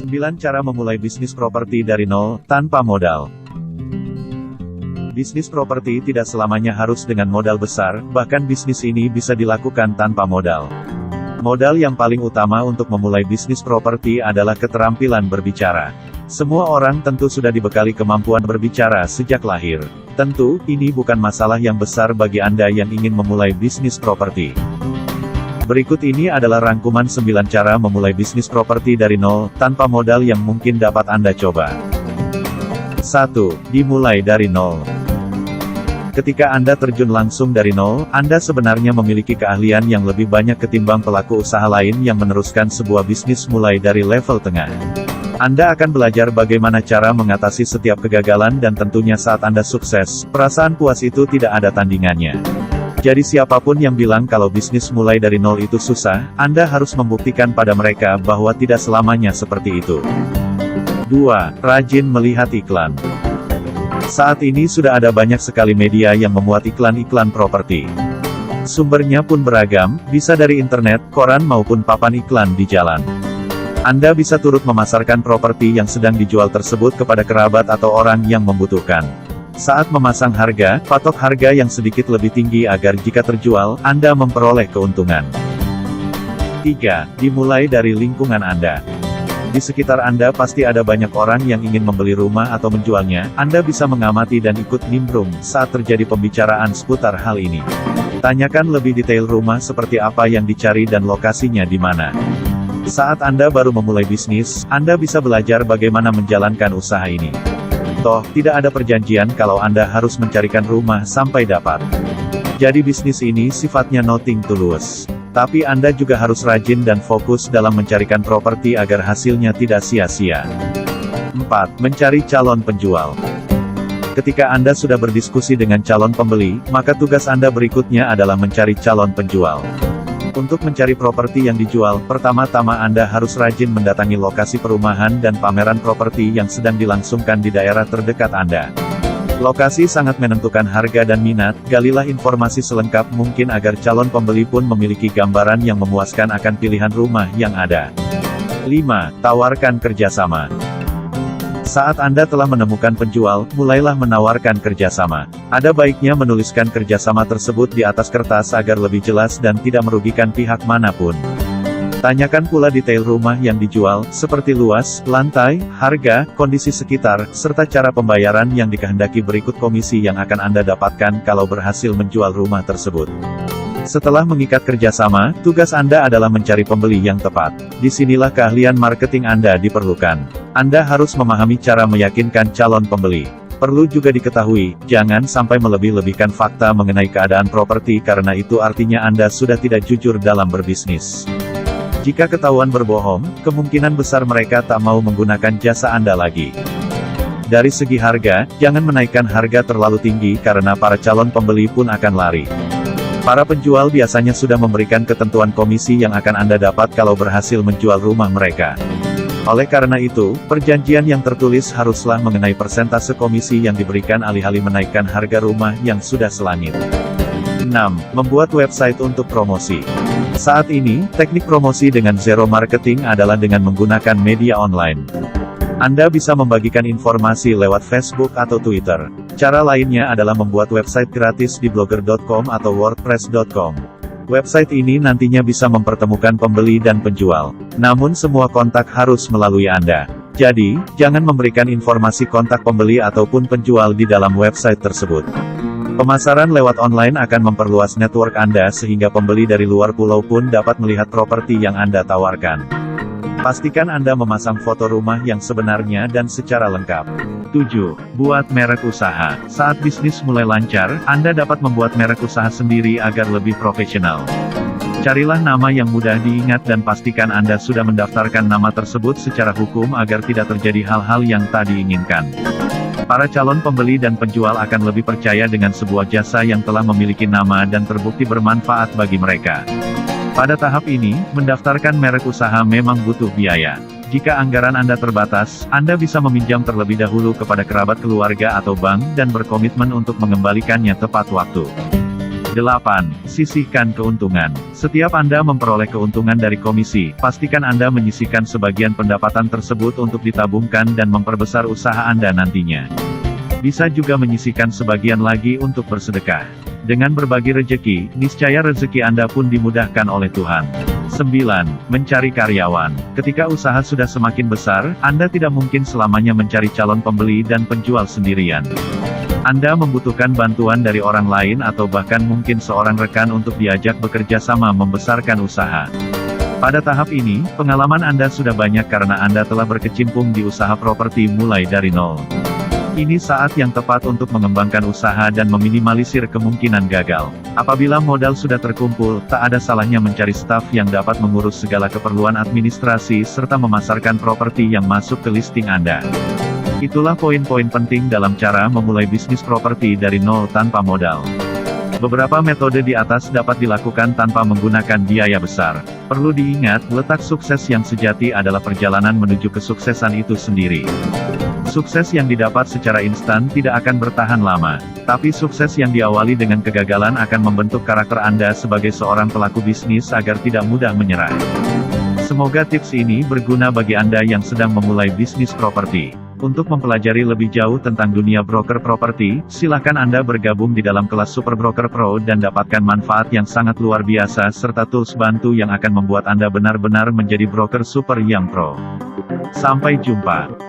9 cara memulai bisnis properti dari nol, tanpa modal. Bisnis properti tidak selamanya harus dengan modal besar, bahkan bisnis ini bisa dilakukan tanpa modal. Modal yang paling utama untuk memulai bisnis properti adalah keterampilan berbicara. Semua orang tentu sudah dibekali kemampuan berbicara sejak lahir. Tentu, ini bukan masalah yang besar bagi Anda yang ingin memulai bisnis properti. Berikut ini adalah rangkuman 9 cara memulai bisnis properti dari nol, tanpa modal yang mungkin dapat Anda coba. 1. Dimulai dari nol. Ketika Anda terjun langsung dari nol, Anda sebenarnya memiliki keahlian yang lebih banyak ketimbang pelaku usaha lain yang meneruskan sebuah bisnis mulai dari level tengah. Anda akan belajar bagaimana cara mengatasi setiap kegagalan dan tentunya saat Anda sukses, perasaan puas itu tidak ada tandingannya. Jadi siapapun yang bilang kalau bisnis mulai dari nol itu susah, Anda harus membuktikan pada mereka bahwa tidak selamanya seperti itu. 2. Rajin melihat iklan. Saat ini sudah ada banyak sekali media yang memuat iklan-iklan properti. Sumbernya pun beragam, bisa dari internet, koran maupun papan iklan di jalan. Anda bisa turut memasarkan properti yang sedang dijual tersebut kepada kerabat atau orang yang membutuhkan. Saat memasang harga, patok harga yang sedikit lebih tinggi agar jika terjual, Anda memperoleh keuntungan. 3. Dimulai dari lingkungan Anda. Di sekitar Anda pasti ada banyak orang yang ingin membeli rumah atau menjualnya. Anda bisa mengamati dan ikut nimbrung saat terjadi pembicaraan seputar hal ini. Tanyakan lebih detail rumah seperti apa yang dicari dan lokasinya di mana. Saat Anda baru memulai bisnis, Anda bisa belajar bagaimana menjalankan usaha ini. Toh, tidak ada perjanjian kalau Anda harus mencarikan rumah sampai dapat. Jadi bisnis ini sifatnya nothing tulus. Tapi Anda juga harus rajin dan fokus dalam mencarikan properti agar hasilnya tidak sia-sia. 4. Mencari calon penjual. Ketika Anda sudah berdiskusi dengan calon pembeli, maka tugas Anda berikutnya adalah mencari calon penjual. Untuk mencari properti yang dijual, pertama-tama Anda harus rajin mendatangi lokasi perumahan dan pameran properti yang sedang dilangsungkan di daerah terdekat Anda. Lokasi sangat menentukan harga dan minat, galilah informasi selengkap mungkin agar calon pembeli pun memiliki gambaran yang memuaskan akan pilihan rumah yang ada. 5. Tawarkan kerjasama. Saat Anda telah menemukan penjual, mulailah menawarkan kerjasama. Ada baiknya menuliskan kerjasama tersebut di atas kertas agar lebih jelas dan tidak merugikan pihak manapun. Tanyakan pula detail rumah yang dijual, seperti luas, lantai, harga, kondisi sekitar, serta cara pembayaran yang dikehendaki berikut komisi yang akan Anda dapatkan kalau berhasil menjual rumah tersebut. Setelah mengikat kerjasama, tugas Anda adalah mencari pembeli yang tepat. Disinilah keahlian marketing Anda diperlukan. Anda harus memahami cara meyakinkan calon pembeli. Perlu juga diketahui, jangan sampai melebih-lebihkan fakta mengenai keadaan properti karena itu artinya Anda sudah tidak jujur dalam berbisnis. Jika ketahuan berbohong, kemungkinan besar mereka tak mau menggunakan jasa Anda lagi. Dari segi harga, jangan menaikkan harga terlalu tinggi karena para calon pembeli pun akan lari. Para penjual biasanya sudah memberikan ketentuan komisi yang akan Anda dapat kalau berhasil menjual rumah mereka. Oleh karena itu, perjanjian yang tertulis haruslah mengenai persentase komisi yang diberikan alih-alih menaikkan harga rumah yang sudah selangit. 6. Membuat website untuk promosi. Saat ini, teknik promosi dengan zero marketing adalah dengan menggunakan media online. Anda bisa membagikan informasi lewat Facebook atau Twitter. Cara lainnya adalah membuat website gratis di blogger.com atau wordpress.com. Website ini nantinya bisa mempertemukan pembeli dan penjual. Namun semua kontak harus melalui Anda. Jadi, jangan memberikan informasi kontak pembeli ataupun penjual di dalam website tersebut. Pemasaran lewat online akan memperluas network Anda sehingga pembeli dari luar pulau pun dapat melihat properti yang Anda tawarkan. Pastikan Anda memasang foto rumah yang sebenarnya dan secara lengkap. 7. Buat merek usaha. Saat bisnis mulai lancar, Anda dapat membuat merek usaha sendiri agar lebih profesional. Carilah nama yang mudah diingat dan pastikan Anda sudah mendaftarkan nama tersebut secara hukum agar tidak terjadi hal-hal yang tak diinginkan. Para calon pembeli dan penjual akan lebih percaya dengan sebuah jasa yang telah memiliki nama dan terbukti bermanfaat bagi mereka. Pada tahap ini, mendaftarkan merek usaha memang butuh biaya. Jika anggaran Anda terbatas, Anda bisa meminjam terlebih dahulu kepada kerabat keluarga atau bank dan berkomitmen untuk mengembalikannya tepat waktu. 8. Sisihkan keuntungan. Setiap Anda memperoleh keuntungan dari komisi, pastikan Anda menyisihkan sebagian pendapatan tersebut untuk ditabungkan dan memperbesar usaha Anda nantinya. Bisa juga menyisihkan sebagian lagi untuk bersedekah. Dengan berbagi rezeki, niscaya rezeki Anda pun dimudahkan oleh Tuhan. 9. Mencari karyawan. Ketika usaha sudah semakin besar, Anda tidak mungkin selamanya mencari calon pembeli dan penjual sendirian. Anda membutuhkan bantuan dari orang lain atau bahkan mungkin seorang rekan untuk diajak bekerja sama membesarkan usaha. Pada tahap ini, pengalaman Anda sudah banyak karena Anda telah berkecimpung di usaha properti mulai dari nol. Ini saat yang tepat untuk mengembangkan usaha dan meminimalisir kemungkinan gagal. Apabila modal sudah terkumpul, tak ada salahnya mencari staf yang dapat mengurus segala keperluan administrasi serta memasarkan properti yang masuk ke listing Anda. Itulah poin-poin penting dalam cara memulai bisnis properti dari nol tanpa modal. Beberapa metode di atas dapat dilakukan tanpa menggunakan biaya besar. Perlu diingat, letak sukses yang sejati adalah perjalanan menuju kesuksesan itu sendiri. Sukses yang didapat secara instan tidak akan bertahan lama, tapi sukses yang diawali dengan kegagalan akan membentuk karakter Anda sebagai seorang pelaku bisnis agar tidak mudah menyerah. Semoga tips ini berguna bagi Anda yang sedang memulai bisnis properti. Untuk mempelajari lebih jauh tentang dunia broker properti, silakan Anda bergabung di dalam kelas Super Broker Pro dan dapatkan manfaat yang sangat luar biasa serta tools bantu yang akan membuat Anda benar-benar menjadi broker super yang pro. Sampai jumpa.